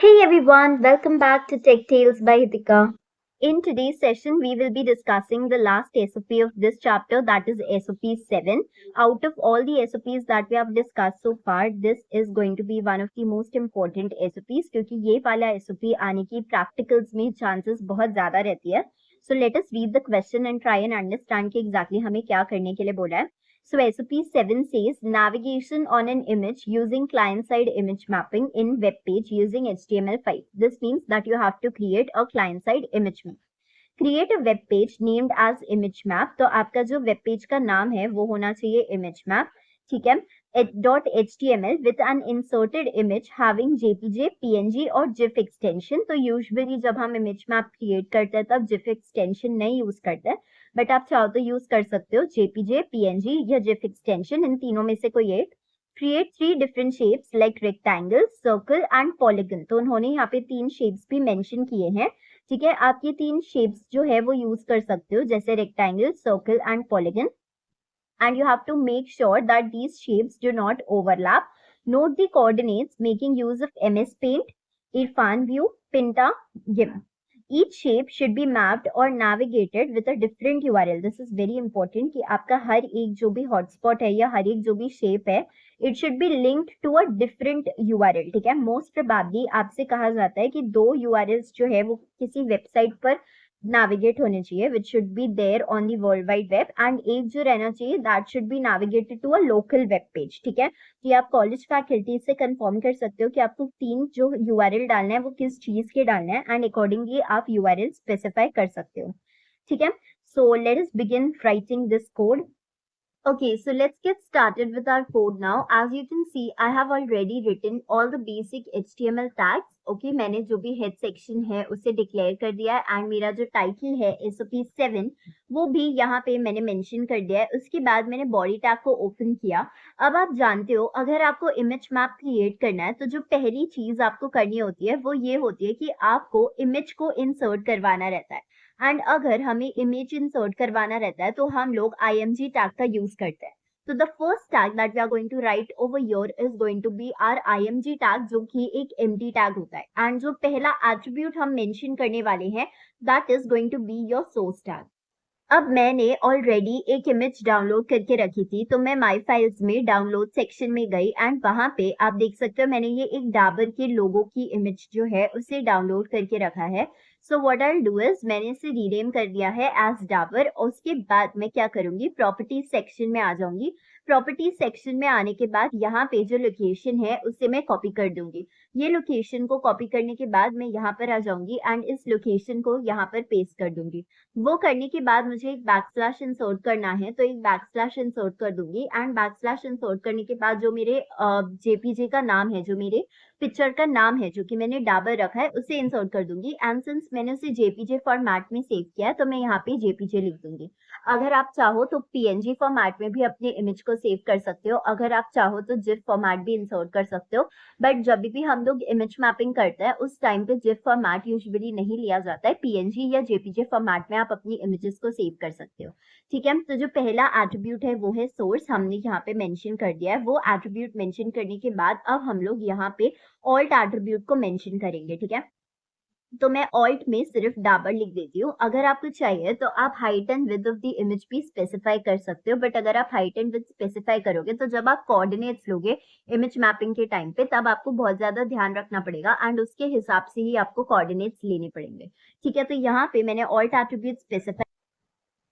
Hey everyone, welcome back to Tech Tales by Hitika. In today's session, we will be discussing the last SOP of this chapter, that is SOP 7. Out of all the SOPs that we have discussed so far, this is going to be one of the most important SOPs क्योंकि ये वाला SOP आने की practicals में chances बहुत ज़्यादा रहती है. So let us read the question and try and understand कि exactly हमें क्या करने के लिए बोला है. So SOP 7 says navigation on an image using client-side image mapping in web page using HTML5. This means that you have to create a client-side image map. Create a web page named as image map. तो आपका जो web page का नाम है वो होना चाहिए image map. ठीक है. .html with an inserted image having jpg, png और gif extension. तो usually जब हम image map create करते हैं तब gif extension नहीं use करते हैं, बट आप चाहो तो यूज कर सकते हो jpg, png या gif extension, इन तीनों में से कोई एक. Create 3 different shapes like rectangle, circle and polygon. तो उन्होंने यहाँ पे 3 shapes भी mention किए हैं. ठीक है, आप ये 3 shapes जो है वो यूज कर सकते हो जैसे rectangle, circle and polygon. And you have to make sure that these shapes do not overlap. Note the coordinates making use of MS Paint, Irfan View, Pinta, GIMP. Each shape should be mapped or navigated with a different URL. This is very important कि आपका हर एक जो भी hotspot है या हर एक जो भी shape है, it should be linked to a different URL. ठीक है, most probably आपसे कहा जाता है कि 2 URLs जो है वो किसी वेबसाइट पर navigate होने चाहिए which should be there on the world wide web, and एक जो रहना चाहिए that should be navigated to a local web page. ठीक है, ये आप कॉलेज फैकल्टी से कंफर्म कर सकते हो कि आपको 3 जो URL डालना है वो किस चीज के डालना है, एंड अकॉर्डिंगली आप URL स्पेसिफाई कर सकते हो. ठीक है, so let us begin writing this code. Okay, so let's get started with our code now. As you can see, I have already written all the basic HTML tags. Okay, मैंने जो भी head section है उसे declare कर दिया है, and मेरा जो title है SOP 7 वो भी यहाँ पे मैंने mention कर दिया है. उसके बाद मैंने body tag को open किया. अब आप जानते हो अगर आपको image map create करना है तो जो पहली चीज आपको करनी होती है वो ये होती है कि आपको image को insert करवाना रहता है. एंड अगर हमें इमेज इंसर्ट करवाना रहता है तो हम लोग img टैग का यूज करते हैं. तो the first tag that we are going to write over here is going to be our img tag, जो कि एक एम्प्टी टैग होता है. एंड जो पहला एट्रीब्यूट हम मेंशन करने वाले हैं that is going to be your source tag. अब मैंने ऑलरेडी एक इमेज डाउनलोड करके रखी थी, तो मैं माई फाइल्स में डाउनलोड सेक्शन में गई एंड वहां पे आप देख सकते हो मैंने ये एक डाबर के लोगो की इमेज जो है उसे डाउनलोड करके रखा है. So what I will do is मैंने इसे रीनेम कर दिया है एज डाबर, और उसके बाद मैं क्या करूंगी, प्रॉपर्टी सेक्शन में आ जाऊंगी. प्रॉपर्टी सेक्शन में आने के बाद यहाँ पे जो लोकेशन है उसे मैं कॉपी कर दूंगी. ये लोकेशन को कॉपी करने के बाद मैं यहाँ पर आ जाऊंगी एंड इस लोकेशन को यहाँ पर पेस्ट कर दूंगी. वो करने के बाद मुझे एक बैकस्लैश इंसर्ट करना है, तो एक बैकस्लैश इंसर्ट कर दूंगी. एंड बैकस्लैश इंसर्ट करने के बाद जो मेरे जेपीजे का नाम है, जो मेरे पिक्चर का नाम है जो कि मैंने डाबर रखा है, उसे इंसर्ट कर दूंगी. एंड सिंस मैंने उसे जेपीजे फॉर्मेट में सेव किया है तो मैं यहाँ पे जेपीजे लिख दूंगी. अगर आप चाहो तो पीएनजी फॉर्मेट में भी अपने इमेज को सेव कर सकते हो, अगर आप चाहो तो जिफ फॉर्मेट भी इंसर्ट कर सकते हो. बट जब भी हम लोग इमेज मैपिंग करते हैं उस टाइम पे जिफ फॉर्मेट यूजुअली नहीं लिया जाता है, पीएनजी या जेपीजे फॉर्मेट में आप अपनी इमेजेस को सेव कर सकते हो. ठीक है, तो जो पहला एट्रीब्यूट है वो है सोर्स, हमने यहाँ पे मेंशन कर दिया है. वो एट्रीब्यूट मेंशन करने के बाद अब हम लोग यहाँ पे ऑल्ट एट्रीब्यूट को मेंशन करेंगे. ठीक है, तो मैं ऑल्ट में सिर्फ डाबर लिख देती हूँ. अगर आपको चाहिए तो आप height and width of the image भी स्पेसिफाई कर सकते हो, बट अगर आप हाइट एंड विड्थ स्पेसिफाई करोगे तो जब आप कोऑर्डिनेट्स लोगे इमेज मैपिंग के टाइम पे तब आपको बहुत ज्यादा ध्यान रखना पड़ेगा एंड उसके हिसाब से ही आपको कोऑर्डिनेट्स लेने पड़ेंगे. ठीक है, तो यहाँ पे मैंने ऑल्ट एट्रीब्यूट स्पेसिफाई.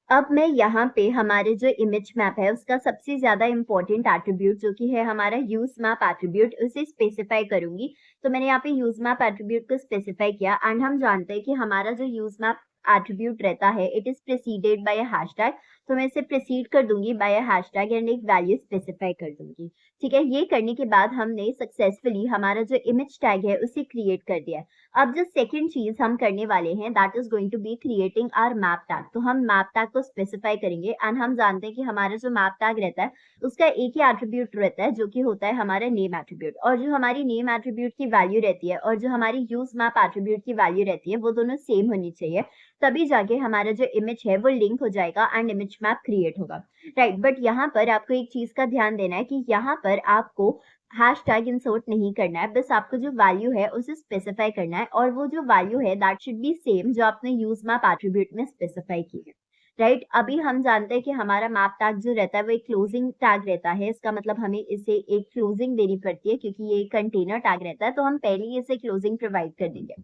अब मैं यहाँ पे हमारे जो इमेज मैप है उसका सबसे ज्यादा इंपॉर्टेंट एट्रीब्यूट जो कि है हमारा यूज मैप एट्रीब्यूट, उसे स्पेसिफाई करूंगी. तो मैंने यहाँ पे यूज मैप एट्रीब्यूट को स्पेसिफाई किया एंड हम जानते हैं कि हमारा जो यूज मैप एट्रीब्यूट रहता है it is preceded by a hashtag. तो मैं इसे प्रेसीड कर दूंगी बाय अ हैशटैग एंड एक वैल्यू स्पेसिफाई कर दूंगी. ठीक है, ये करने के बाद हमने सक्सेसफुली हमारा जो इमेज टैग है उसे क्रिएट कर दिया है. अब जो सेकंड चीज हम करने वाले हैं that is going to be creating our map tag. तो हम मैप टैग को स्पेसिफाई करेंगे एंड हम जानते हैं कि हमारा जो मैप टैग रहता है उसका एक ही एट्रीब्यूट रहता है जो कि होता है हमारा नेम एट्रीब्यूट. और जो हमारी नेम एट्रीब्यूट की वैल्यू रहती है और जो हमारी यूज मैप एट्रीब्यूट की वैल्यू रहती है वो दोनों सेम होनी चाहिए, तभी जाके हमारा जो इमेज है वो लिंक हो जाएगा and image image map create होगा, राइट। बट यहाँ पर आपको एक चीज का ध्यान देना है कि यहाँ पर आपको हैशटैग इंसर्ट नहीं करना है, बस आपको जो वैल्यू है उसे स्पेसिफाई करना है, और वो जो वैल्यू है दैट शुड बी सेम जो आपने यूज मैप एट्रीब्यूट में स्पेसिफाई की है, राइट। अभी हम जानते हैं कि हमारा मैप टैग जो रहता है वो एक क्लोजिंग टैग रहता है, इसका मतलब हमें इसे एक क्लोजिंग देनी पड़ती है क्योंकि ये कंटेनर टैग रहता है, तो हम पहले ही इसे क्लोजिंग प्रोवाइड कर देंगे।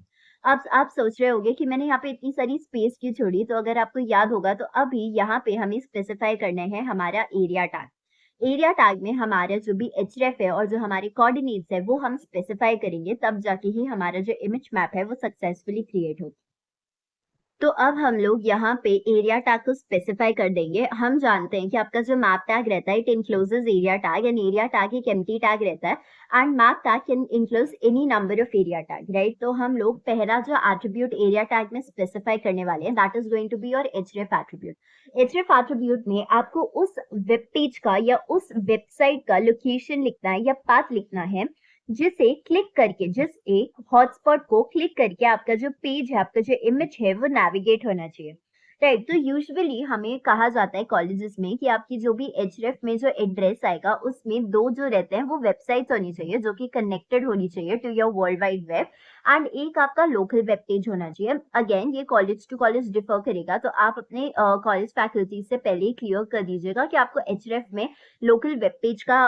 अब आप सोच रहे होंगे कि मैंने यहाँ पे इतनी सारी स्पेस क्यों छोड़ी, तो अगर आपको याद होगा तो अभी यहाँ पे हमें स्पेसिफाई करना है हमारा एरिया टैग। एरिया टैग में हमारा जो भी href है और जो हमारे कोऑर्डिनेट्स है वो हम स्पेसिफाई करेंगे, तब जाके ही हमारा जो इमेज मैप है वो सक्सेसफुली क्रिएट होगा। तो अब हम लोग यहाँ पे एरिया टैग को स्पेसिफाई कर देंगे। हम जानते हैं कि आपका जो मैप टैग रहता है it encloses area tag, and area tag एक एम्प्टी टैग रहता है, and map tag can include any number of area tag, right. तो हम लोग पहला जो एट्रीब्यूट एरिया टैग में स्पेसिफाई करने वाले हैं that is going to be your href attribute. href attribute में आपको उस वेब पेज का या उस वेबसाइट का लोकेशन लिखना है या पाथ लिखना है जिसे क्लिक करके, जिस एक हॉटस्पॉट को क्लिक करके आपका जो पेज है, आपका जो इमेज है वो नेविगेट होना चाहिए, राइट। तो यूजुअली हमें कहा जाता है कॉलेजेस में कि आपकी जो भी href में जो एड्रेस आएगा उसमें दो जो रहते हैं वो वेबसाइट्स होनी चाहिए जो कि कनेक्टेड होनी चाहिए to your world wide web, and एक आपका लोकल वेब पेज होना चाहिए। अगेन ये कॉलेज टू कॉलेज डिफर करेगा, तो आप अपने कॉलेज फैकल्टी से पहले ही क्लियर कर दीजिएगा कि आपको href में लोकल वेब पेज का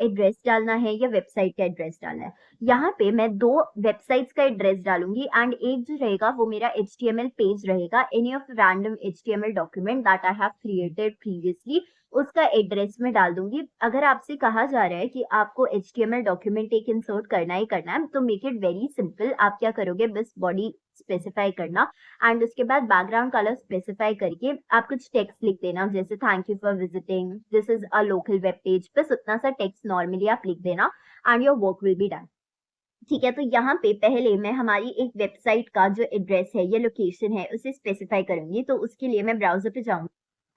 एड्रेस डालना है या वेबसाइट का एड्रेस डालना है। यहाँ पे मैं दो वेबसाइट्स का एड्रेस डालूंगी, एंड एक जो रहेगा वो मेरा HTML पेज रहेगा, any of random HTML document that I have created previously, उसका एड्रेस में डाल दूंगी। अगर आपसे कहा जा रहा है कि आपको HTML डॉक्यूमेंट एक इंसर्ट करना ही करना है, तो मेक इट वेरी सिंपल। आप क्या करोगे, बस बॉडी स्पेसिफाई करना एंड उसके बाद बैकग्राउंड कलर स्पेसिफाई करके आप कुछ टेक्स्ट लिख देना, जैसे thank you for visiting, this is a local web page, बस उतना सा टेक्स्ट नॉर्मली आप लिख देना and your work will be done, ठीक है। तो यहाँ पे पहले मैं हमारी एक वेबसाइट का जो एड्रेस है या लोकेशन है उसे स्पेसिफाई करूंगी। तो उसके लिए मैं ब्राउजर पे जाऊंगी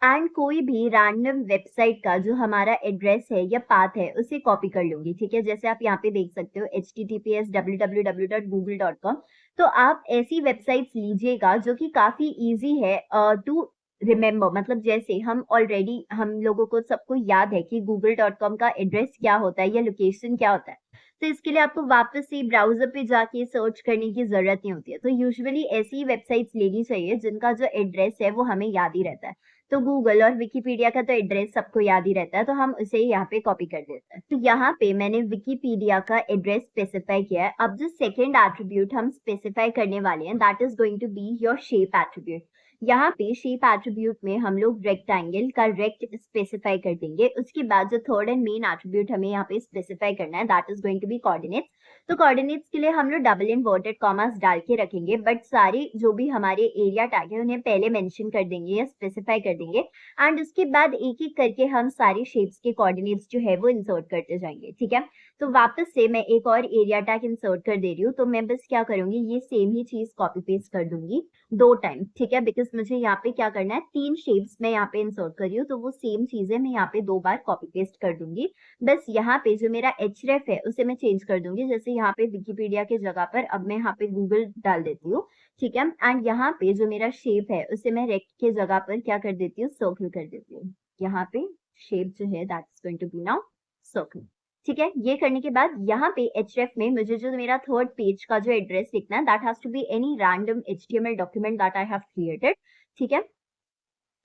एंड कोई भी रैंडम वेबसाइट का जो हमारा एड्रेस है या पाथ है उसे कॉपी कर लूंगी, ठीक है। जैसे आप यहाँ पे देख सकते हो https www.google.com। तो आप ऐसी वेबसाइट्स लीजिएगा जो कि काफी इजी है टू रिमेम्बर, मतलब जैसे हम ऑलरेडी, हम लोगों को सबको याद है कि google.com का एड्रेस क्या होता है या लोकेशन क्या होता है, तो इसके लिए आपको वापस से ब्राउजर पे जाके सर्च करने की जरूरत नहीं होती है। तो यूजुअली ऐसी वेबसाइट्स लेनी चाहिए जिनका जो एड्रेस है वो हमें याद ही रहता है। तो गूगल और विकीपीडिया का तो एड्रेस सबको याद ही रहता है, तो हम उसे यहाँ पे कॉपी कर देते हैं। तो यहाँ पे मैंने विकीपीडिया का एड्रेस स्पेसिफाई किया है। अब जो सेकेंड एट्रीब्यूट हम स्पेसिफाई करने वाले हैं that is going to be your shape attribute. यहाँ पे शेप एट्रीब्यूट में हम लोग रेक्टेंगल का रेक्ट स्पेसिफाई कर देंगे। उसके बाद जो थर्ड एंड मेन एट्रीब्यूट हमें यहाँ पे स्पेसिफाई करना है that is going to be coordinates. तो कोऑर्डिनेट्स के लिए हम लोग डबल इन्वर्टेड कॉमास डाल के रखेंगे, बट सारे जो भी हमारे एरिया टैग है उन्हें पहले मेंशन कर देंगे या स्पेसिफाई कर देंगे, एंड उसके बाद एक एक करके हम सारी शेप्स के कोऑर्डिनेट्स जो है वो इंसर्ट करते जाएंगे, ठीक है। तो वापस से मैं एक और एरिया टैग इंसर्ट कर दे रही हूँ। तो मैं बस क्या करूंगी, ये सेम ही चीज कॉपी पेस्ट कर दूंगी 2 टाइम, ठीक है, बिकॉज मुझे यहाँ पे क्या करना है, 3 शेप्स मैं यहाँ पे इंसर्ट कर रही हूँ, तो वो सेम चीजें मैं यहाँ पे 2 बार कॉपी पेस्ट कर दूंगी। बस यहाँ पे जो मेरा href है उसे मैं चेंज कर दूंगी, जैसे यहाँ पे विकीपीडिया के जगह पर अब मैं यहाँ पे गूगल डाल देती हूँ, ठीक है। एंड यहाँ पे जो मेरा शेप है उसे मैं रेक्ट के जगह पर क्या कर देती हूँ, सर्कल कर देती हूँ। यहाँ पे शेप जो है that is going to be now circle, ठीक है। ये करने के बाद यहाँ पे href में मुझे जो मेरा थर्ड पेज का जो एड्रेस लिखना है that has to be any random HTML document that I have created, ठीक है।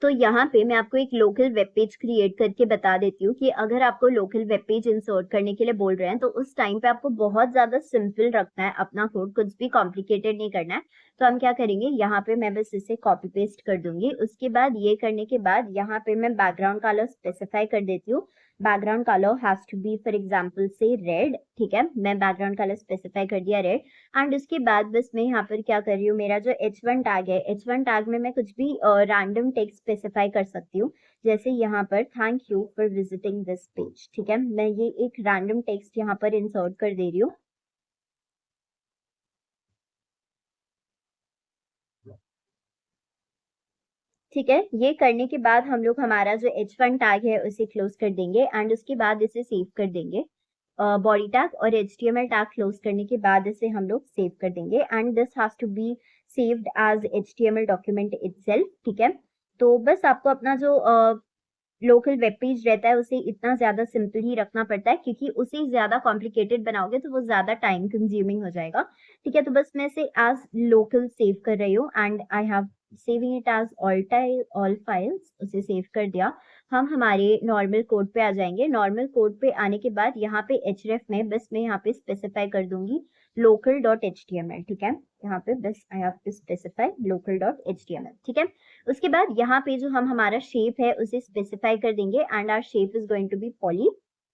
तो यहाँ पे मैं आपको एक लोकल वेब पेज क्रिएट करके बता देती हूँ कि अगर आपको लोकल वेब पेज इंसर्ट करने के लिए बोल रहे हैं तो उस टाइम पे आपको बहुत ज्यादा सिंपल रखना है अपना कोड, कुछ भी कॉम्प्लिकेटेड नहीं करना है। तो हम क्या करेंगे, यहाँ पे मैं बस इसे कॉपी पेस्ट कर दूंगी। उसके बाद ये करने के बाद यहाँ पे मैं बैकग्राउंड कलर स्पेसिफाई कर देती हूँ। Background colour has to be for example से रेड, ठीक है। मैं बैकग्राउंड कलर स्पेसिफाई कर दिया रेड, एंड उसके बाद बस मैं यहाँ पर क्या कर रही हूँ, मेरा जो h1 टैग है, h1 टैग में मैं कुछ भी रैंडम टेक्स्ट स्पेसिफाई कर सकती हूँ, जैसे यहाँ पर thank you for visiting this page, ठीक है। मैं ये एक रैंडम टेक्स्ट यहाँ पर इंसर्ट कर दे रही हूँ। ठीक है, ये करने के बाद हम लोग हमारा जो h1 टैग है उसे क्लोज कर देंगे, एंड उसके बाद इसे सेव कर देंगे। बॉडी टैग और HTML टैग क्लोज करने के बाद इसे हम लोग सेव कर देंगे, and this has to be saved as HTML document itself, ठीक है। तो बस आपको अपना जो लोकल वेब पेज रहता है उसे इतना ज़्यादा सिंपल ही रखना पड़ता है, क्योंकि उसे ज़्यादा कॉम्प्लिकेटेड बनाओगे तो वो ज़्यादा टाइम कंज्यूमिंग हो जाएगा। ठीक है, तो बस मैं इसे एज लोकल सेव कर रही हूँ and I have saving it as all files, उसे सेव कर दिया। हम हमारे नॉर्मल कोड पे आ जाएंगे। नॉर्मल कोड पे आने के बाद यहाँ पे href में बस मैं यहाँ पे स्पेसिफाई कर दूंगी local.html। ठीक है, यहाँ पे बस I have to specify local.html। ठीक है, उसके बाद यहाँ पे जो हम हमारा शेप है उसे स्पेसिफाई कर देंगे and our shape is going to be poly.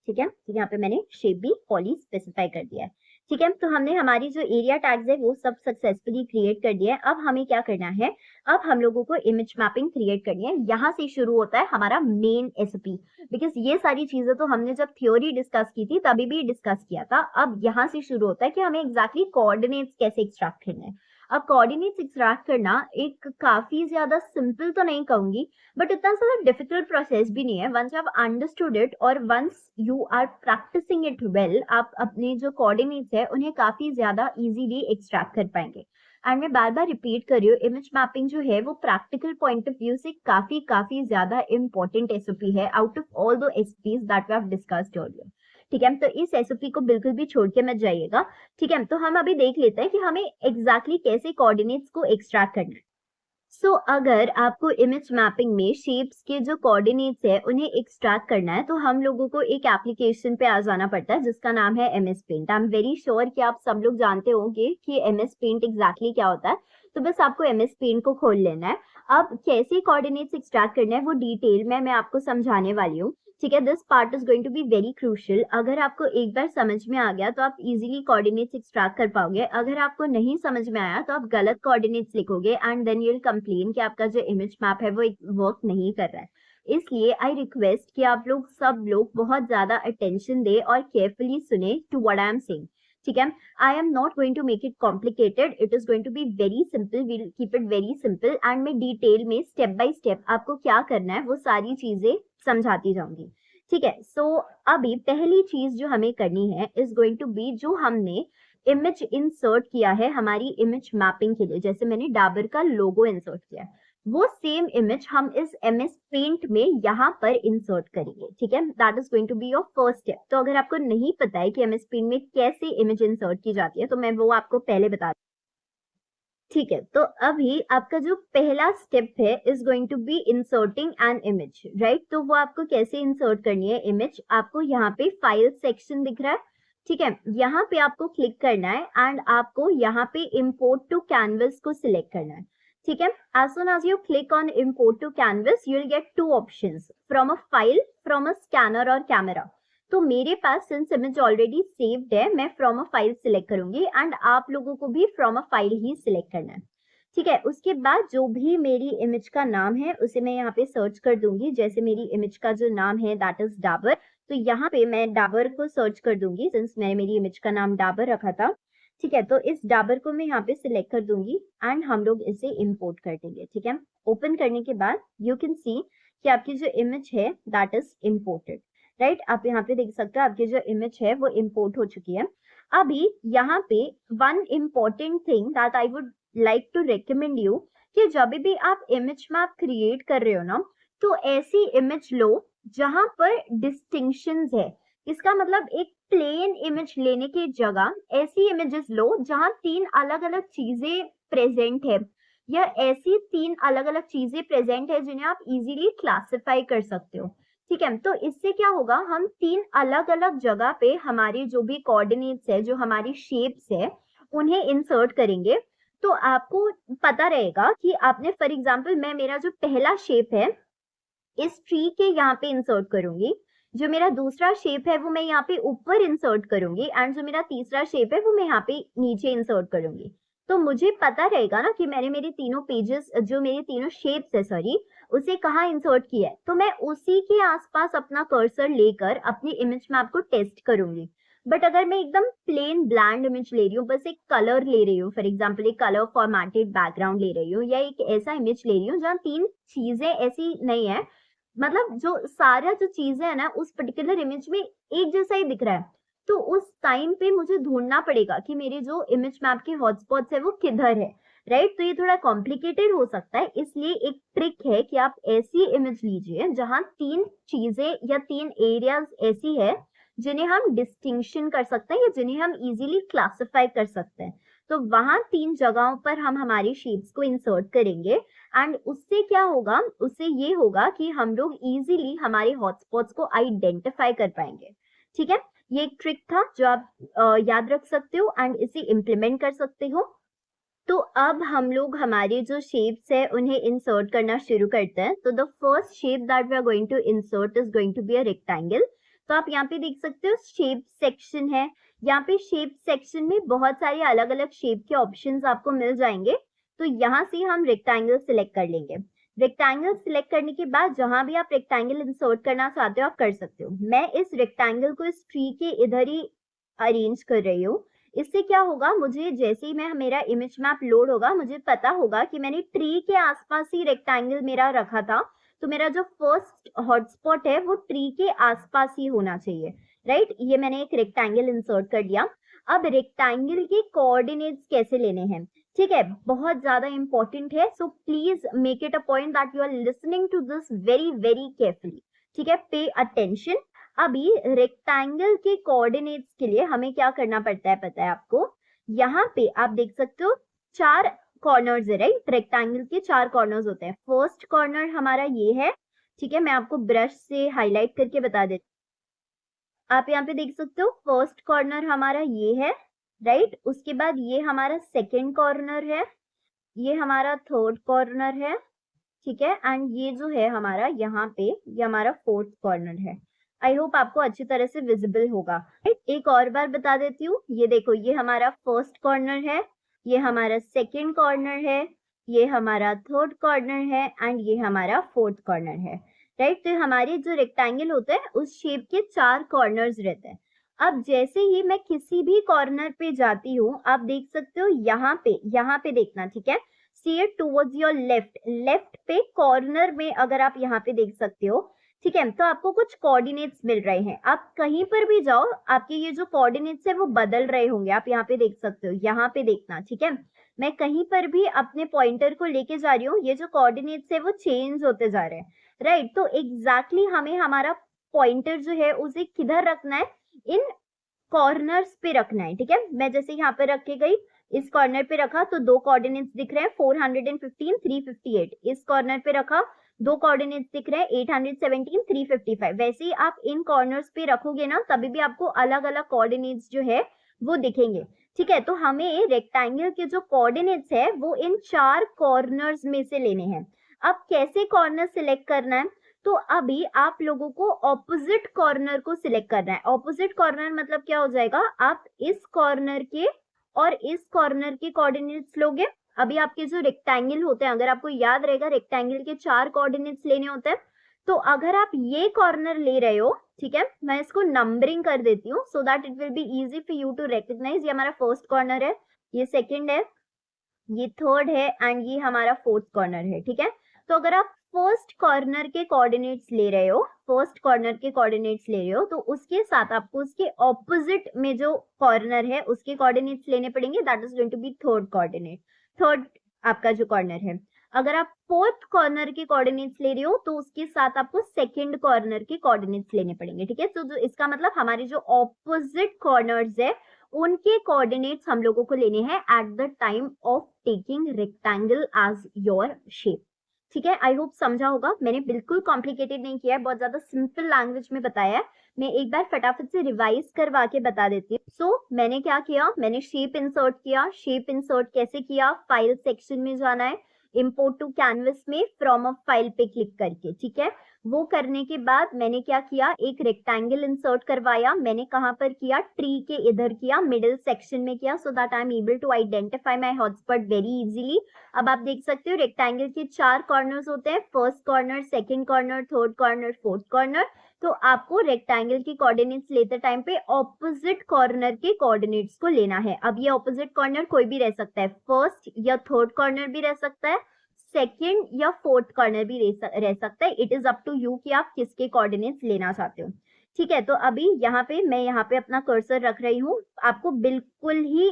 ठीक है, तो यहाँ पे मैंने शेप भी पॉली स्पेसिफाई कर दिया है। ठीक है, तो हमने हमारी जो एरिया टैग्स है वो सब सक्सेसफुली क्रिएट कर दिया है। अब हमें क्या करना है, अब हम लोगों को इमेज मैपिंग क्रिएट करनी है। यहाँ से शुरू होता है हमारा मेन एसओपी, बिकॉज ये सारी चीजें तो हमने जब थ्योरी डिस्कस की थी तभी भी डिस्कस किया था। अब यहाँ से शुरू होता है कि हमें एग्जैक्टली कोऑर्डिनेट्स कैसे एक्सट्रैक्ट करना है। अब कोऑर्डिनेट्स एक्सट्रैक्ट करना एक काफी ज्यादा सिंपल तो नहीं कहूंगी, बट इतना ज्यादा डिफिकल्ट प्रोसेस भी नहीं है। Once you have understood it और once you are practicing it well, आप अपने जो कोऑर्डिनेट्स है उन्हें काफी ज्यादा इजीली एक्सट्रैक्ट कर पाएंगे। एंड मैं बार बार रिपीट कर रही हूँ, इमेज मैपिंग जो है वो प्रैक्टिकल पॉइंट ऑफ व्यू से काफी ज्यादा इंपॉर्टेंट एसओपी है out of all the SOPs that we have discussed earlier. ठीक है, तो इस एसओपी को बिल्कुल भी छोड़ के मत जाइएगा। ठीक है, तो हम अभी देख लेते हैं कि हमें एग्जैक्टली कैसे कोऑर्डिनेट्स को एक्सट्रैक्ट करना है। अगर आपको इमेज मैपिंग में शेप्स के जो कोऑर्डिनेट्स है उन्हें एक्सट्रैक्ट करना है तो हम लोगों को एक एप्लीकेशन पे आ जाना पड़ता है जिसका नाम है MS Paint. I am very sure कि आप सब लोग जानते होंगे कि MS पेंट एग्जैक्टली क्या होता है। तो बस आपको MS पेंट को खोल लेना है। अब कैसे कोऑर्डिनेट्स एक्सट्रैक्ट करना है वो डिटेल में मैं आपको समझाने वाली हूँ। ठीक है, this part is going to be very crucial. अगर आपको एक बार समझ में आ गया तो आप इजीली कोऑर्डिनेट्स एक्सट्रैक्ट कर पाओगे। अगर आपको नहीं समझ में आया तो आप गलत कोऑर्डिनेट्स लिखोगे and then you will complain कि आपका जो इमेज मैप है वो वर्क नहीं कर रहा है। इसलिए आई रिक्वेस्ट कि आप लोग सब लोग बहुत ज्यादा अटेंशन दे और केयरफुली सुने to what I am saying. ठीक है, I am not going to make it complicated, it is going to be very simple, we'll keep it very simple and मैं डिटेल में स्टेप बाय स्टेप आपको क्या करना है वो सारी चीजें समझाती जाऊंगी। ठीक है, अभी पहली चीज जो हमें करनी है इज गोइंग टू बी जो हमने इमेज इंसर्ट किया है हमारी इमेज मैपिंग के लिए, जैसे मैंने डाबर का लोगो इंसर्ट किया है वो सेम इमेज हम इस MS पेंट में यहाँ पर इंसर्ट करेंगे। ठीक है, that is going to be your first step. तो अगर आपको नहीं पता है कि MS पेंट में कैसे इमेज इंसर्ट की जाती है तो मैं वो आपको पहले बता। ठीक है, तो अभी आपका जो पहला स्टेप है is going to be inserting an image, right. तो वो आपको कैसे इंसर्ट करनी है इमेज, आपको यहाँ पे फाइल सेक्शन दिख रहा है। ठीक है, यहाँ पे आपको क्लिक करना है एंड आपको यहाँ पे इंपोर्ट टू कैनवस को सिलेक्ट करना है। ठीक है, as soon as you click on import to canvas you will get two options, from a file, from a scanner और कैमरा। तो मेरे पास सिंस इमेज ऑलरेडी सेव्ड है मैं फ्रॉम अ फाइल सिलेक्ट करूंगी एंड आप लोगों को भी फ्रॉम अ फाइल ही सिलेक्ट करना है। ठीक है, उसके बाद जो भी मेरी इमेज का नाम है उसे मैं यहाँ पे सर्च कर दूंगी। जैसे मेरी इमेज का जो नाम है दैट इज डाबर, तो यहाँ पे मैं डाबर को सर्च कर दूंगी सिंस मैंने मेरी इमेज का नाम डाबर रखा था। ठीक है, तो इस डाबर को मैं यहाँ पे सिलेक्ट कर दूंगी एंड हम लोग इसे इंपोर्ट कर देंगे। ठीक है, ओपन करने के बाद यू कैन सी कि आपकी जो इमेज है दैट इज इम्पोर्टेड, राइट। आप यहाँ पे देख सकते हो आपकी जो इमेज है वो इंपोर्ट हो चुकी है। अभी यहाँ पे one important thing that I would like to recommend you कि जब भी आप इमेज मैप क्रिएट कर रहे हो ना तो ऐसी इमेज लो जहां पर डिस्टिंक्शंस है। इसका मतलब एक प्लेन इमेज लेने की जगह ऐसी इमेजेस लो जहां 3 अलग अलग चीजें प्रेजेंट है या ऐसी 3 अलग अलग चीजें प्रेजेंट है जिन्हें आप इजीली क्लासिफाई कर सकते हो। ठीक है, तो इससे क्या होगा, हम 3 अलग अलग जगह पे हमारी जो भी कोऑर्डिनेट्स है, जो हमारी शेप्स है, उन्हें इंसर्ट करेंगे। तो आपको पता रहेगा कि आपने फॉर एग्जांपल मैं मेरा जो पहला शेप है इस ट्री के यहाँ पे इंसर्ट करूंगी, जो मेरा दूसरा शेप है वो मैं यहाँ पे ऊपर इंसर्ट करूंगी एंड जो मेरा तीसरा शेप है वो मैं यहाँ पे नीचे इंसर्ट करूंगी। तो मुझे पता रहेगा ना कि मैंने मेरे तीनों पेजेस, जो मेरे तीनों शेप्स है सॉरी, उसे कहाँ इंसर्ट किया है। तो मैं उसी के आसपास अपना कर्सर लेकर अपनी इमेज मैप को टेस्ट करूंगी। बट अगर मैं एकदम प्लेन ब्लैंड इमेज ले रही हूँ, बस एक कलर ले रही हूँ, फॉर एग्जाम्पल एक कलर फॉर्मेटेड बैकग्राउंड ले रही हूँ या एक ऐसा इमेज ले रही हूँ जहाँ 3 चीजें ऐसी नहीं है, मतलब जो सारा जो चीजें है ना उस पर्टिकुलर इमेज में एक जैसा ही दिख रहा है, तो उस टाइम पे मुझे ढूंढना पड़ेगा कि मेरे जो इमेज मैप के हॉटस्पॉट्स है वो किधर है। राइट। तो ये थोड़ा कॉम्प्लिकेटेड हो सकता है, इसलिए एक ट्रिक है कि आप ऐसी इमेज लीजिए जहां 3 चीजें या 3 एरियाज ऐसी है जिन्हें हम डिस्टिंक्शन कर सकते हैं या जिन्हें हम इजीली क्लासिफाई कर सकते हैं। तो वहां 3 जगहों पर हम हमारी शेप्स को इंसर्ट करेंगे एंड उससे क्या होगा, उससे ये होगा कि हम लोग इजीली हमारे हॉटस्पॉट्स को आइडेंटिफाई कर पाएंगे। ठीक है, ये एक ट्रिक था जो आप याद रख सकते हो एंड इसे इम्प्लीमेंट कर सकते हो। तो अब हम लोग हमारे जो शेप्स है उन्हें इंसर्ट करना शुरू करते हैं। तो the first shape that we are going to insert is going to be a rectangle. तो आप यहाँ पे देख सकते हो शेप सेक्शन है। यहाँ पे शेप सेक्शन में बहुत सारे अलग अलग शेप के ऑप्शंस आपको मिल जाएंगे। तो यहाँ से हम रेक्टेंगल सिलेक्ट कर लेंगे। रेक्टेंगल सिलेक्ट करने के बाद जहां भी आप रेक्टेंगल इंसर्ट करना चाहते हो आप कर सकते हो। मैं इस रेक्टेंगल को इस ट्री के इधर ही अरेंज कर रही हूँ। इससे क्या होगा, मुझे जैसे ही मैं मेरा इमेज मैप लोड होगा मुझे पता होगा कि मैंने ट्री के आसपास ही रेक्टेंगल मेरा रखा था। तो मेरा जो फर्स्ट हॉटस्पॉट है वो ट्री के आसपास ही होना चाहिए। राइट, ये मैंने एक रेक्टेंगल इंसर्ट कर दिया। अब रेक्टेंगल के कोऑर्डिनेट्स कैसे लेने हैं, ठीक है, बहुत ज्यादा इंपॉर्टेंट है। So please make it a point that you are listening to this very very carefully. ठीक है, पे अटेंशन। अभी रेक्टेंगल के कोऑर्डिनेट्स के लिए हमें क्या करना पड़ता है पता है आपको। यहाँ पे आप देख सकते हो 4 कॉर्नर्स है। राइट, रेक्टेंगल के 4 कॉर्नर्स होते हैं। फर्स्ट कॉर्नर हमारा ये है। ठीक है, मैं आपको ब्रश से हाईलाइट करके बता देती हूँ। आप यहाँ पे देख सकते हो फर्स्ट कॉर्नर हमारा ये है। राइट, उसके बाद ये हमारा सेकेंड कॉर्नर है, ये हमारा थर्ड कॉर्नर है। ठीक है, एंड ये जो है हमारा यहाँ पे ये हमारा फोर्थ कॉर्नर है। आई होप आपको अच्छी तरह से विजिबल होगा। एक और बार बता देती हूँ, ये देखो ये हमारा फर्स्ट कॉर्नर है, ये हमारा सेकेंड कॉर्नर है, ये हमारा थर्ड कॉर्नर है एंड ये हमारा फोर्थ कॉर्नर है। राइट, तो हमारे जो रेक्टेंगल होता है उस शेप के 4 कॉर्नर्स रहते हैं। अब जैसे ही मैं किसी भी कॉर्नर पे जाती हूँ आप देख सकते हो यहाँ पे देखना। ठीक है, see it towards your left. Left पे कॉर्नर में अगर आप यहाँ पे देख सकते हो, ठीक है, तो आपको कुछ कोऑर्डिनेट्स मिल रहे हैं। आप कहीं पर भी जाओ आपके ये जो कोऑर्डिनेट्स है वो बदल रहे होंगे। आप यहाँ पे देख सकते हो, यहाँ पे देखना। ठीक है, मैं कहीं पर भी अपने पॉइंटर को लेके जा रही हूँ, ये जो कोऑर्डिनेट्स है वो चेंज होते जा रहे हैं। राइट, तो एग्जैक्टली हमें हमारा पॉइंटर जो है उसे किधर रखना है, इन कॉर्नर्स पे रखना है। ठीक है, मैं जैसे यहाँ पे रख के गई, इस कॉर्नर पे रखा तो 2 कोऑर्डिनेट्स दिख रहे हैं 415 358। इस कॉर्नर पे रखा 2 कोऑर्डिनेट्स दिख रहे हैं 817 355। वैसे ही आप इन कॉर्नर्स पे रखोगे ना तभी भी आपको अलग अलग कोऑर्डिनेट्स जो है वो दिखेंगे। ठीक है, तो हमें रेक्टेंगल के जो कोऑर्डिनेट्स है वो इन 4 कॉर्नर्स में से लेने हैं। अब कैसे कॉर्नर सिलेक्ट करना है, तो अभी आप लोगों को ऑपोजिट कॉर्नर को सिलेक्ट करना है। ऑपोजिट कॉर्नर मतलब क्या हो जाएगा, आप इस कॉर्नर के और इस कॉर्नर के कोऑर्डिनेट्स लोगे। अभी आपके जो रेक्टेंगल होते हैं, अगर आपको याद रहेगा रेक्टेंगल के 4 कोऑर्डिनेट्स लेने होते हैं, तो अगर आप ये कॉर्नर ले रहे हो, ठीक है, मैं इसको नंबरिंग कर देती हूँ so that it will be easy for you to recognise. ये हमारा फर्स्ट कॉर्नर है, ये सेकेंड है, ये थर्ड है एंड ये हमारा फोर्थ कॉर्नर है। ठीक है, तो अगर आप फर्स्ट कॉर्नर के कोऑर्डिनेट्स ले रहे हो, फर्स्ट कॉर्नर के कोऑर्डिनेट्स ले रहे हो तो उसके साथ आपको उसके ऑपोजिट में जो कॉर्नर है उसके कोऑर्डिनेट्स लेने पड़ेंगे। That is going to be third coordinate, third आपका जो कॉर्नर है। अगर आप फोर्थ कॉर्नर के कोऑर्डिनेट्स ले रहे हो तो उसके साथ आपको सेकंड कॉर्नर के कोऑर्डिनेट्स लेने पड़ेंगे। ठीक है, तो जो इसका मतलब हमारे जो ऑपोजिट कॉर्नर्स है उनके कोऑर्डिनेट्स हम लोगों को लेने हैं at the time of taking rectangle as your shape. ठीक है, आई होप समझा होगा। मैंने बिल्कुल कॉम्प्लिकेटेड नहीं किया है, बहुत ज्यादा सिंपल लैंग्वेज में बताया है। मैं एक बार फटाफट से रिवाइज करवा के बता देती हूँ। सो मैंने क्या किया, मैंने शेप इंसर्ट किया। शेप इंसर्ट कैसे किया, फाइल सेक्शन में जाना है, इंपोर्ट टू कैनवस में फ्रॉम अ फाइल पे क्लिक करके। ठीक है, वो करने के बाद मैंने क्या किया, एक रेक्टेंगल इंसर्ट करवाया। मैंने कहां पर किया, ट्री के इधर किया, मिडिल सेक्शन में किया, so that I am able to identify my hotspot very easily. अब आप देख सकते हो रेक्टेंगल के 4 कॉर्नर्स होते हैं, first corner, second corner, third corner, fourth corner. तो आपको रेक्टेंगल के कोऑर्डिनेट्स लेते टाइम पे ऑपोजिट कॉर्नर के कोऑर्डिनेट्स को लेना है। अब ये ऑपोजिट कॉर्नर कोई भी रह सकता है, फर्स्ट या थर्ड कॉर्नर भी रह सकता है, सेकेंड या फोर्थ कॉर्नर भी रह सकता है। It is up to you कि आप किसके कोऑर्डिनेट्स लेना चाहते हो। ठीक है, तो अभी यहाँ पे मैं यहाँ पे अपना कर्सर रख रही हूँ। आपको बिल्कुल ही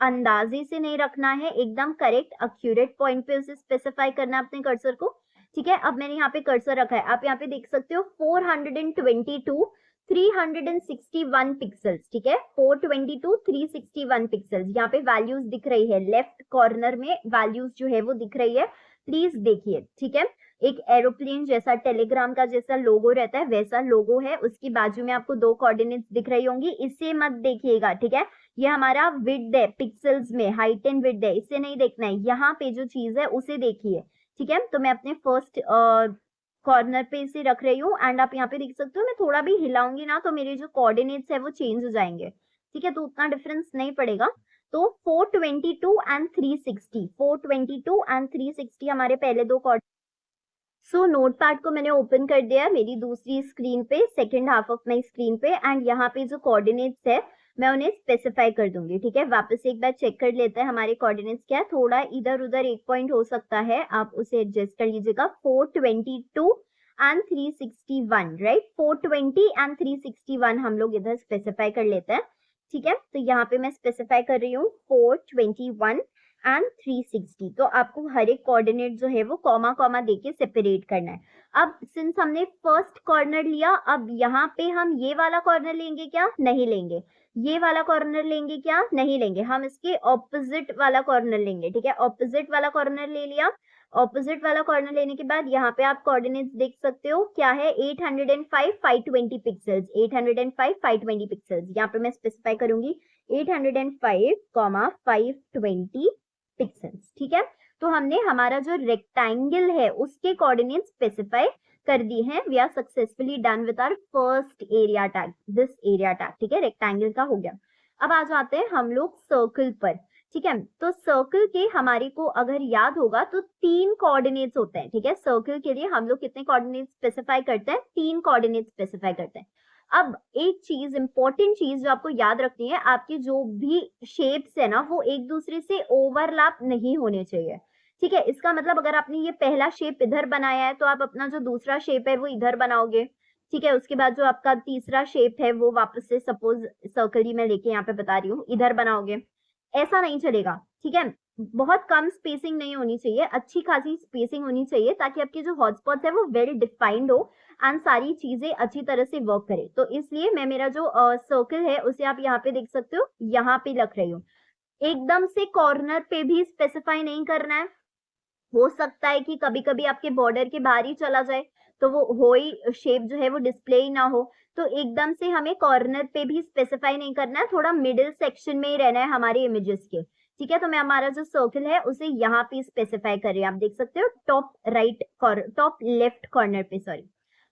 अंदाजे से नहीं रखना है, एकदम करेक्ट एक्यूरेट पॉइंट पे उसे स्पेसिफाई करना है अपने कर्सर को। ठीक है, अब मैंने यहाँ पे कर्सर रखा है, आप यहाँ पे देख सकते हो 422 361 पिक्सल्स। ठीक है, 422 361 पिक्सल्स, यहाँ पे वैल्यूज दिख रही है, लेफ्ट कॉर्नर में वैल्यूज जो है वो दिख रही है, प्लीज देखिए। ठीक है, एक एरोप्लेन जैसा, टेलीग्राम का जैसा लोगो रहता है वैसा लोगो है, उसकी बाजू में आपको 2 कोऑर्डिनेट्स दिख रही होंगी, इससे मत देखिएगा। ठीक है, ये हमारा विड्थ है पिक्सल्स में, हाइट एंड विड्थ है, इससे नहीं देखना है, यहाँ पे जो चीज है उसे देखिए। ठीक है, तो मैं अपने फर्स्ट कॉर्नर पे इसे रख रही हूँ एंड आप यहाँ पे देख सकते हो मैं थोड़ा भी हिलाऊंगी ना तो मेरे जो कोऑर्डिनेट्स है वो चेंज हो जाएंगे। ठीक है, तो उतना डिफरेंस नहीं पड़ेगा। तो 422 एंड 360, 422 एंड 360 हमारे पहले 2 कोऑर्डिनेट। सो नोटपैड को मैंने ओपन कर दिया मेरी दूसरी स्क्रीन पे, second half of my screen पे, एंड यहाँ पे जो कोऑर्डिनेट्स है मैं उन्हें स्पेसिफाई कर दूंगी। ठीक है, वापस एक बार चेक कर लेते हैं हमारे कोऑर्डिनेट्स क्या है, थोड़ा इधर उधर एक पॉइंट हो सकता है, आप उसे एडजस्ट कर लीजिएगा। 422 एंड 361, राइट, 420 एंड 361 हम लोग इधर स्पेसिफाई कर लेते हैं। ठीक है, तो यहाँ पे मैं स्पेसिफाई कर रही हूँ 421 एंड 360। तो आपको हर एक कोऑर्डिनेट जो है वो कॉमा कॉमा देके सेपरेट करना है। अब सिंस हमने फर्स्ट कॉर्नर लिया, अब यहाँ पे हम ये वाला कॉर्नर लेंगे क्या? नहीं लेंगे। ये वाला कॉर्नर लेंगे क्या? नहीं लेंगे। हम इसके ऑपोजिट वाला कॉर्नर लेंगे। ठीक है, ऑपोजिट वाला कॉर्नर ले लिया। ऑपोजिट वाला कॉर्नर लेने के बाद यहाँ पे आप कोऑर्डिनेट्स देख सकते हो क्या है, 805 520 पिक्सल्स, 805 520 पिक्सल्स। यहाँ पे मैं स्पेसिफाई करूंगी 805, 520 पिक्सल्स। ठीक है, तो हमने हमारा जो रेक्टेंगल है उसके कोऑर्डिनेट स्पेसिफाई कर दी हैं। We are successfully done with our first area tag, this area tag. ठीक है, रेक्टेंगल का हो गया। अब आ जाते हैं हम लोग सर्कल पर। ठीक है, तो सर्कल के हमारे को अगर याद होगा तो 3 कोऑर्डिनेट्स होते हैं। ठीक है, सर्कल के लिए हम लोग कितने कोऑर्डिनेट्स स्पेसिफाई करते हैं? 3 कोऑर्डिनेट्स स्पेसिफाई करते हैं। अब एक चीज, इंपॉर्टेंट चीज जो आपको याद रखनी है, आपकी जो भी शेप्स है ना वो एक दूसरे से ओवरलैप नहीं होने चाहिए। ठीक है, इसका मतलब अगर आपने ये पहला शेप इधर बनाया है तो आप अपना जो दूसरा शेप है वो इधर बनाओगे। ठीक है, उसके बाद जो आपका तीसरा शेप है वो वापस से, सपोज सर्कल ही मैं लेके यहाँ पे बता रही हूँ, इधर बनाओगे। ऐसा नहीं चलेगा। ठीक है, बहुत कम स्पेसिंग नहीं होनी चाहिए, अच्छी खासी स्पेसिंग होनी चाहिए ताकि आपके जो हॉटस्पॉट्स है वो वेल डिफाइंड हो एंड सारी चीजें अच्छी तरह से वर्क करे। तो इसलिए मैं मेरा जो सर्कल है उसे आप यहाँ पे देख सकते हो, यहाँ पे रख रही हूँ। एकदम से कॉर्नर पे भी स्पेसिफाई नहीं करना है, हो सकता है कि कभी कभी आपके बॉर्डर के बाहर ही चला जाए तो वो हो ही शेप जो है वो डिस्प्ले ही ना हो। तो एकदम से हमें कॉर्नर पे भी स्पेसिफाई नहीं करना है, थोड़ा मिडिल सेक्शन में ही रहना है हमारे इमेजेस के। ठीक है, तो मैं हमारा जो सर्कल है उसे यहाँ पे स्पेसिफाई कर रही हूँ, आप देख सकते हो top right corner, top left corner पे, सॉरी।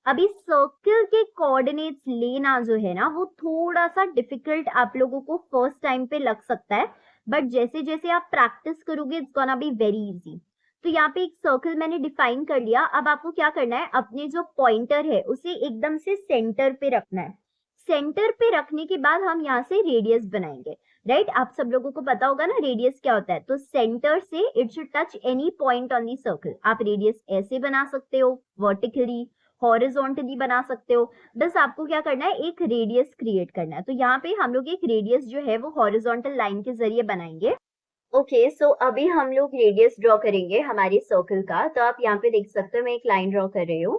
अभी सर्कल के कोऑर्डिनेट्स लेना जो है ना वो थोड़ा सा डिफिकल्ट आप लोगों को फर्स्ट टाइम पे लग सकता है, बट जैसे जैसे आप प्रैक्टिस करोगे it's gonna be very easy. तो यहाँ पे एक सर्कल मैंने डिफाइन कर लिया। अब आपको क्या करना है, अपने जो पॉइंटर है उसे एकदम से सेंटर पे रखना है। सेंटर पे रखने के बाद हम यहाँ से रेडियस बनाएंगे, राइट। आप सब लोगों को पता होगा ना रेडियस क्या होता है। तो सेंटर से it should touch any point on the circle. आप रेडियस ऐसे बना सकते हो, वर्टिकली, हॉरिजॉन्टली बना सकते हो। बस आपको क्या करना है, एक रेडियस क्रिएट करना है। तो यहाँ पे हम लोग एक रेडियस जो है वो हॉरिजॉन्टल लाइन के जरिए बनाएंगे। ओके, सो अभी हम लोग रेडियस ड्रॉ करेंगे हमारे सर्कल का। तो आप यहाँ पे देख सकते हो मैं एक लाइन ड्रॉ कर रही हूँ।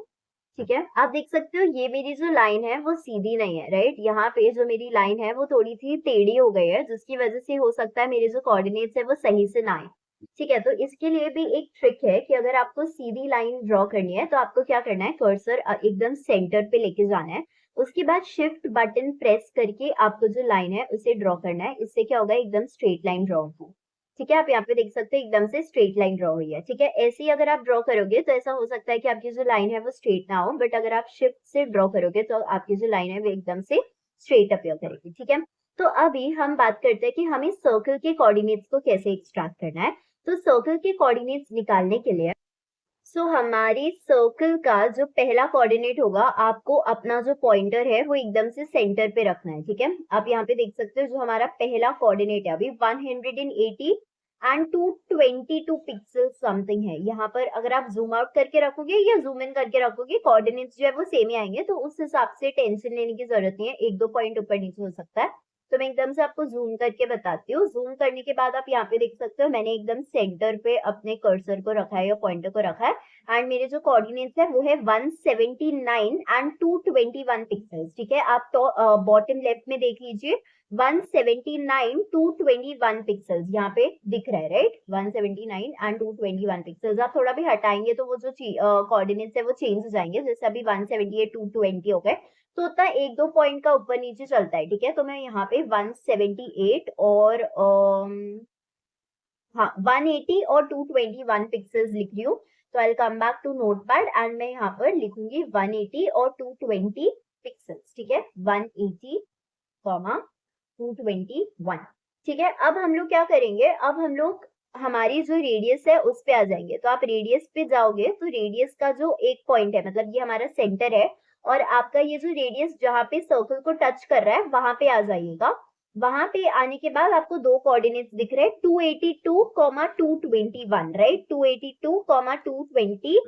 ठीक है, आप देख सकते हो ये मेरी जो लाइन है वो सीधी नहीं है, राइट। यहाँ पे जो मेरी लाइन है वो थोड़ी सी टेढ़ी हो गई है, जिसकी वजह से हो सकता है मेरे जो कोऑर्डिनेट्स है वो सही से ना आए। ठीक है, तो इसके लिए भी एक ट्रिक है कि अगर आपको सीधी लाइन ड्रॉ करनी है तो आपको क्या करना है, कर्सर एकदम सेंटर पे लेके जाना है। उसके बाद शिफ्ट बटन प्रेस करके आपको जो लाइन है उसे ड्रॉ करना है। इससे क्या होगा, एकदम स्ट्रेट लाइन ड्रॉ होगी। ठीक है, आप यहाँ पे देख सकते हो एकदम से स्ट्रेट लाइन ड्रॉ हुई है। ठीक है, ऐसे ही अगर आप ड्रॉ करोगे तो ऐसा हो सकता है कि आपकी जो लाइन है वो स्ट्रेट ना हो, बट अगर आप शिफ्ट से ड्रॉ करोगे तो आपकी जो लाइन है वो एकदम से स्ट्रेट अपीयर करेगी। ठीक है, तो अभी हम बात करते हैं कि हमें सर्कल के कोऑर्डिनेट्स को कैसे एक्सट्रैक्ट करना है। तो सर्कल के कोऑर्डिनेट्स निकालने के लिए हमारी सर्कल का जो पहला कोऑर्डिनेट होगा, आपको अपना जो पॉइंटर है वो एकदम से सेंटर पे रखना है। ठीक है, आप यहाँ पे देख सकते हो जो हमारा पहला कोऑर्डिनेट है अभी 180 एंड 222 पिक्सल समथिंग है। यहाँ पर अगर आप जूम आउट करके रखोगे या जूम इन करके रखोगे, कोऑर्डिनेट्स जो है वो सेम ही आएंगे, तो उस हिसाब से टेंशन लेने की जरूरत नहीं है, 1-2 पॉइंट ऊपर नीचे हो सकता है। तो मैं एकदम से आपको जूम करके बताती हूँ। जूम करने के बाद आप यहाँ पे देख सकते हो मैंने एकदम सेंटर पे अपने कर्सर को रखा है या पॉइंटर को रखा है, एंड मेरे जो कोऑर्डिनेट्स है वो है 179 एंड 221 पिक्सल्स। ठीक है, आप तो बॉटम लेफ्ट में देख लीजिए 179 221 पिक्सल्स यहाँ पे दिख रहा है, राइट। 179 and 221 pixels. आप थोड़ा भी हटाएंगे तो वो जो कोऑर्डिनेट्स है वो चेंज हो जाएंगे, जैसे अभी 178 220 हो गए, तो उतना एक दो पॉइंट का ऊपर नीचे चलता है। ठीक है, तो मैं यहाँ पे 178 और हाँ 180 और 221 पिक्सल्स लिख रही हूँ। तो I will come back to Notepad and मैं यहाँ पर लिखूंगी 180 और 220 पिक्सल्स। ठीक है, 180 221। ठीक है, अब हम लोग क्या करेंगे, अब हम लोग हमारी जो रेडियस है उस पे आ जाएंगे। तो आप रेडियस पे जाओगे तो रेडियस का जो एक पॉइंट है, मतलब ये हमारा सेंटर है, और आपका ये जो रेडियस जहाँ पे सर्कल को टच कर रहा है वहां पे आ जाइएगा। वहां पे आने के बाद आपको दो कोऑर्डिनेट्स दिख रहे हैं 282, 221, राइट। 282, 220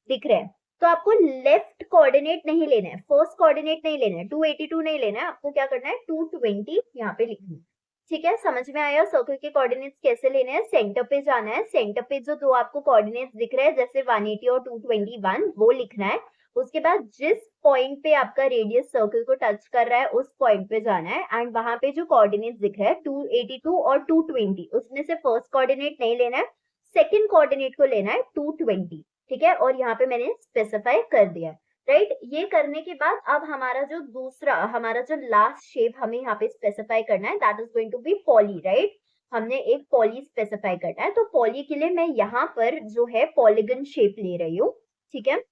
दिख रहे हैं। तो आपको लेफ्ट कोऑर्डिनेट नहीं लेना है, फर्स्ट कोऑर्डिनेट नहीं लेना है, 282 नहीं लेना है, आपको क्या करना है 220 यहाँ पे लिखना है। ठीक है, समझ में आया सर्कल के कोऑर्डिनेट्स कैसे लेने हैं। सेंटर पे जाना है, सेंटर पे जो दो आपको कोऑर्डिनेट्स दिख रहे हैं जैसे 180 और 221 वो लिखना है। उसके बाद जिस पॉइंट पे आपका रेडियस सर्कल को टच कर रहा है उस पॉइंट पे जाना है, एंड वहां पे जो कोऑर्डिनेट्स दिख रहे हैं 282 और 220 उसमें से फर्स्ट कोऑर्डिनेट नहीं लेना है, सेकंड कोऑर्डिनेट को लेना है 220। ठीक है, और यहाँ पे मैंने स्पेसिफाई कर दिया है, राइट। ये करने के बाद अब हमारा जो दूसरा, हमारा जो लास्ट शेप हमें यहाँ पे स्पेसिफाई करना है that is going to be poly, right. हमने एक पॉली स्पेसिफाई करना है, तो पॉली के लिए मैं यहाँ पर जो है पॉलीगन शेप ले रही हूँ। ठीक है,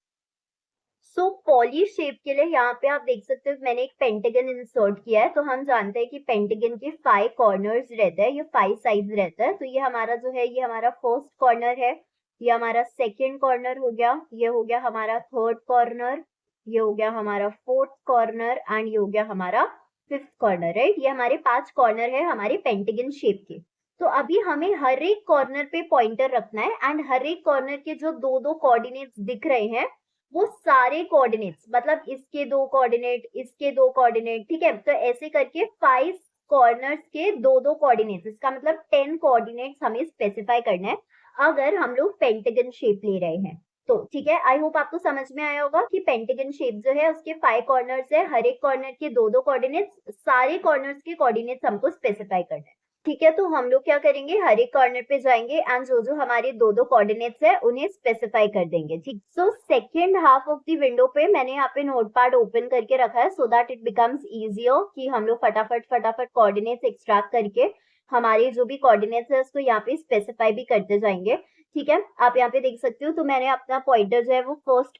सो पॉली शेप के लिए यहाँ पे आप देख सकते हो मैंने एक पेंटागन इंसर्ट किया है। तो हम जानते हैं कि पेंटागन के 5 कॉर्नर्स रहते हैं, ये 5 साइड्स रहता है। तो ये हमारा जो है ये हमारा फर्स्ट कॉर्नर है, ये हमारा सेकेंड कॉर्नर हो गया, ये हो गया हमारा थर्ड कॉर्नर, ये हो गया हमारा फोर्थ कॉर्नर, एंड ये हो गया हमारा फिफ्थ कॉर्नर, राइट। ये हमारे 5 कॉर्नर है हमारे पेंटागन शेप के। तो अभी हमें हर एक कॉर्नर पे पॉइंटर रखना है, एंड हर एक कॉर्नर के जो दो दो कोऑर्डिनेट्स दिख रहे हैं वो सारे कोऑर्डिनेट्स, मतलब इसके दो कोऑर्डिनेट, इसके दो कोऑर्डिनेट, ठीक है। तो ऐसे करके 5 कॉर्नर्स के दो दो कोऑर्डिनेट्स, इसका मतलब 10 कोऑर्डिनेट्स हमें स्पेसिफाई करना है अगर हम लोग पेंटागन शेप ले रहे हैं तो। ठीक है, आई होप आपको समझ में आया होगा कि पेंटागन शेप जो है उसके 5 कॉर्नर्स है, हर एक कॉर्नर के दो दो कोऑर्डिनेट्स, सारे कॉर्नर्स के कोऑर्डिनेट्स हमको स्पेसिफाई करना है। ठीक है, तो हम लोग क्या करेंगे, हर एक कॉर्नर पे जाएंगे एंड जो जो हमारे दो दो कोऑर्डिनेट्स है उन्हें स्पेसिफाई कर देंगे। ठीक, so second half of the window पे मैंने यहाँ पे नोटपैड ओपन करके रखा है सो दैट इट बिकम्स इजियर कि हम लोग फटाफट फटाफट कोऑर्डिनेट्स एक्सट्रैक्ट करके हमारे जो भी कोऑर्डिनेट्स है उसको यहाँ पे स्पेसिफाई भी करते जाएंगे। ठीक है, आप यहाँ पे देख सकते हो तो मैंने अपना पॉइंटर जो है वो first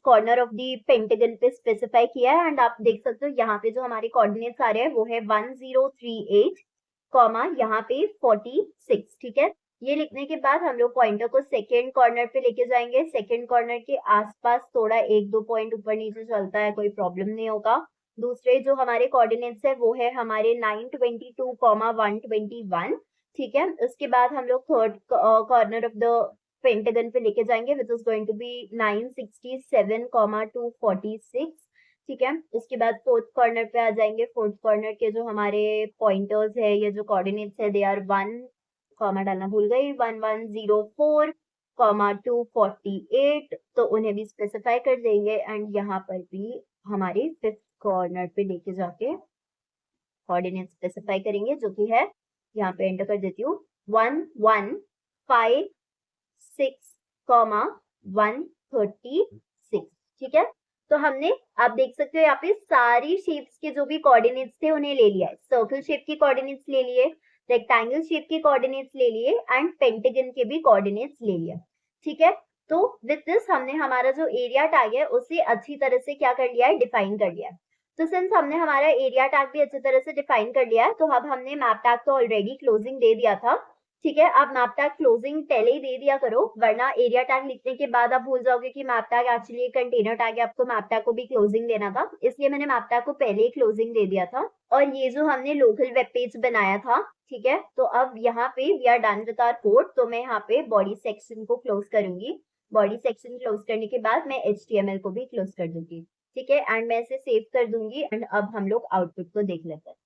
corner of the pentagon पे स्पेसिफाई किया है, एंड आप देख सकते हो यहाँ पे जो हमारे कोऑर्डिनेट्स आ रहे हैं वो है 1038 कॉमा यहाँ पे 46। ठीक है, ये लिखने के बाद हम लोग पॉइंटर को सेकेंड कॉर्नर पे लेके जाएंगे। सेकेंड कॉर्नर के आसपास थोड़ा एक दो पॉइंट ऊपर नीचे चलता है, कोई प्रॉब्लम नहीं होगा। दूसरे जो हमारे कोऑर्डिनेट्स है वो है हमारे 922 कॉमा 121। ठीक है, उसके बाद हम लोग third corner of the pentagon पे लेके जाएंगे which is going to be 967 comma 246। ठीक है, उसके बाद फोर्थ कॉर्नर पे आ जाएंगे। फोर्थ कॉर्नर के जो हमारे पॉइंटर्स है, ये जो कोऑर्डिनेट्स है दे आर 1 कॉमा डालना भूल गई, 1104 कॉमा 248, तो उन्हें भी स्पेसिफाई कर देंगे। एंड यहाँ पर भी हमारे फिफ्थ कॉर्नर पे लेके जाके कोऑर्डिनेट स्पेसिफाई करेंगे जो कि है, यहाँ पे एंटर कर देती हूँ 1156 कॉमा 136। ठीक है, तो हमने, आप देख सकते हो यहाँ पे सारी शेप्स के जो भी कोऑर्डिनेट्स थे उन्हें ले लिया है। सर्कल शेप के कोऑर्डिनेट्स ले लिए, रेक्टेंगल शेप के कोऑर्डिनेट्स ले लिए, एंड पेंटागन के भी कोऑर्डिनेट्स ले लिया। ठीक है, तो विद दिस हमने हमारा जो एरिया टैग है उसे अच्छी तरह से क्या कर लिया है, डिफाइन कर लिया है। तो सिंस हमने हमारा एरिया टैग भी अच्छी तरह से डिफाइन कर लिया है तो अब हमने मैप टैग तो ऑलरेडी क्लोजिंग दे दिया था। ठीक है, आप मैप टैग क्लोजिंग पहले ही दे दिया करो, वरना एरिया टैग लिखने के बाद आप भूल जाओगे कि map tag actually container tag है, आपको मैप टैग को भी क्लोजिंग देना था, इसलिए मैंने मैप टैग को पहले ही क्लोजिंग दे दिया था। और ये जो हमने लोकल वेब पेज बनाया था, ठीक है, तो अब यहाँ पे we are done with our code. तो मैं यहाँ पे बॉडी सेक्शन को क्लोज करूंगी। बॉडी सेक्शन क्लोज करने के बाद मैं HTML को भी क्लोज कर दूंगी। ठीक है, एंड मैं इसे सेव कर दूंगी। एंड अब हम लोग आउटपुट को देख लेते हैं।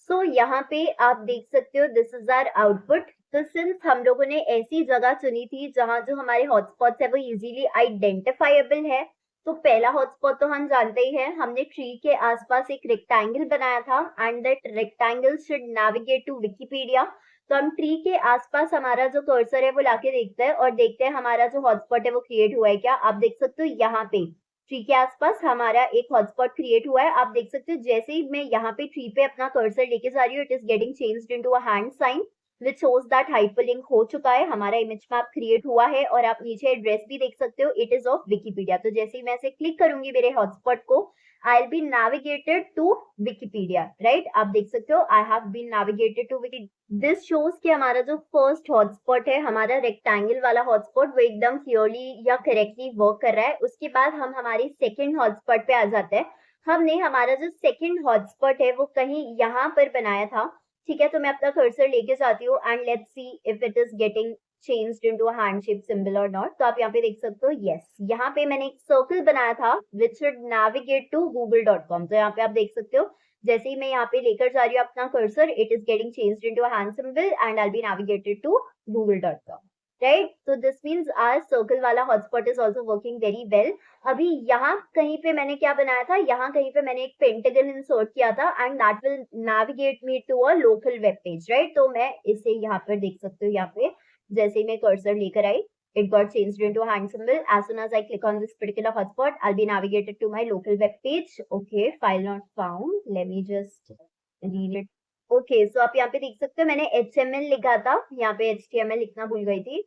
सो यहाँ पे आप देख सकते हो दिस इज आवर आउटपुट। तो सिंस हम लोगों ने ऐसी जगह चुनी थी जहाँ जो हमारे हॉटस्पॉट्स है वो इजीली आइडेंटिफाइबल है, तो पहला हॉटस्पॉट तो हम जानते ही हैं, हमने ट्री के आसपास एक रेक्टेंगल बनाया था and that rectangle should navigate to Wikipedia. तो हम ट्री के आसपास हमारा जो कर्सर है वो लाके देखते हैं और देखते हैं हमारा जो हॉटस्पॉट है वो क्रिएट हुआ है क्या। आप देख सकते हो यहाँ पे ट्री के आसपास हमारा एक हॉटस्पॉट क्रिएट हुआ है। आप देख सकते हो जैसे ही मैं यहाँ पे ट्री पे अपना कर्सर लेके जा रही हूँ, it is getting changed into a hand sign which shows that hyperlink हो चुका है, हमारा इमेज मैप क्रिएट हुआ है। और आप नीचे एड्रेस भी देख सकते हो, इट इज ऑफ विकिपीडिया। तो जैसे ही मैं इसे क्लिक करूंगी मेरे हॉटस्पॉट को, I will be navigated to Wikipedia, right. आप देख सकते हो I have been navigated to Wikipedia. This shows कि हमारा जो फर्स्ट हॉटस्पॉट है, हमारा रेक्टेंगल वाला हॉटस्पॉट, वो एकदम क्लियरली या करेक्टली वर्क कर रहा है। उसके बाद हम हमारे सेकेंड हॉटस्पॉट पे आ जाते हैं। हमने हमारा जो सेकेंड हॉटस्पॉट है वो कहीं यहाँ पर बनाया था, ठीक है। तो मैं अपना कर्सर लेके जाती हूँ and let's see if it is getting changed into a hand shape symbol or not। तो आप यहाँ पे देख सकते हो, yes, यहाँ पे मैंने एक सर्कल बनाया था which should navigate to google.com। तो यहाँ पे आप देख सकते हो जैसे ही मैं यहाँ पे लेकर जा रही हूँ अपना cursor, it is getting changed into a hand symbol and I'll be navigated to google.com, right। so this means our circle वाला hotspot is also working very well। अभी यहाँ कहीं पे मैंने क्या बनाया था, यहाँ कहीं पे मैंने एक पेंटागन इंसर्ट किया था and that will navigate me to a local web page, right. तो मैं इसे यहाँ पर देख सकते हो, यहाँ पे जैसे ही मैं कर्सर लेकर आई, it got changed into a hand symbol। As soon as I click on this particular hotspot, I'll be navigated to my local web page। Okay, file not found, let me just read it। Okay, so आप यहाँ पे देख सकते हो मैंने HTML लिखा था, यहाँ पे HTML लिखना भूल गई थी।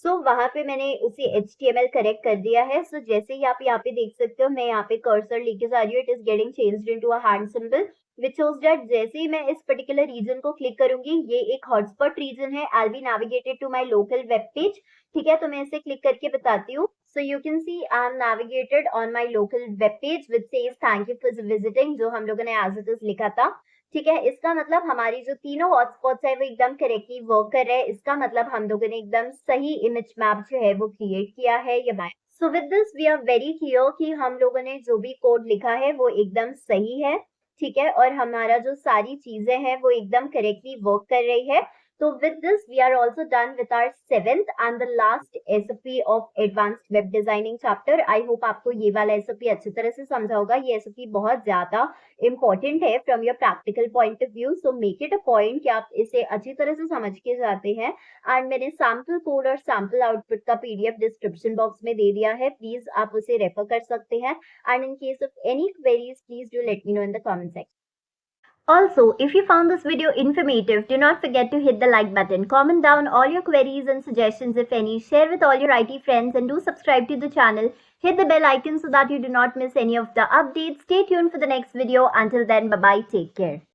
वहां पे मैंने उसी HTML करेक्ट कर दिया है। जैसे ही आप यहाँ पे देख सकते हो, मैं यहाँ पे कर्सर लेके जा रही हूँ, it is getting changed into a hand symbol which shows that जैसे ही मैं इस पर्टिकुलर रीजन को क्लिक करूंगी, ये एक हॉटस्पॉट रीजन है, I be navigated to my local web page, ठीक है। तो मैं इसे क्लिक करके बताती हूँ। So you can see I am navigated on my local web page which says thank you for visiting, जो हम लोगों ने एज इट इज लिखा था, ठीक है। इसका मतलब हमारी जो तीनों हॉटस्पॉट्स है वो एकदम करेक्टली वर्क कर रहे हैं। इसका मतलब हम लोगों ने एकदम सही इमेज मैप जो है वो क्रिएट किया है या by. So with this we are very clear कि हम लोगों ने जो भी कोड लिखा है वो एकदम सही है, ठीक है, और हमारा जो सारी चीजें हैं वो एकदम करेक्टली वर्क कर रही है। तो with this we are also done with our 7th and the last SOP of advanced web designing chapter। I hope आपको ये वाला SOP अच्छी तरह से समझा होगा। ये SOP बहुत ज्यादा important है from your practical point of view, so make it a point कि आप इसे अच्छी तरह से समझ के जाते हैं। and मैंने sample code और sample output का PDF description box में दे दिया है, प्लीज आप उसे रेफर कर सकते हैं। and in case of any queries please do let me know in the comment section। Also, if you found this video informative, do not forget to hit the like button, comment down all your queries and suggestions if any, share with all your IT friends and do subscribe to the channel. Hit the bell icon so that you do not miss any of the updates. Stay tuned for the next video. Until then, bye-bye. Take care.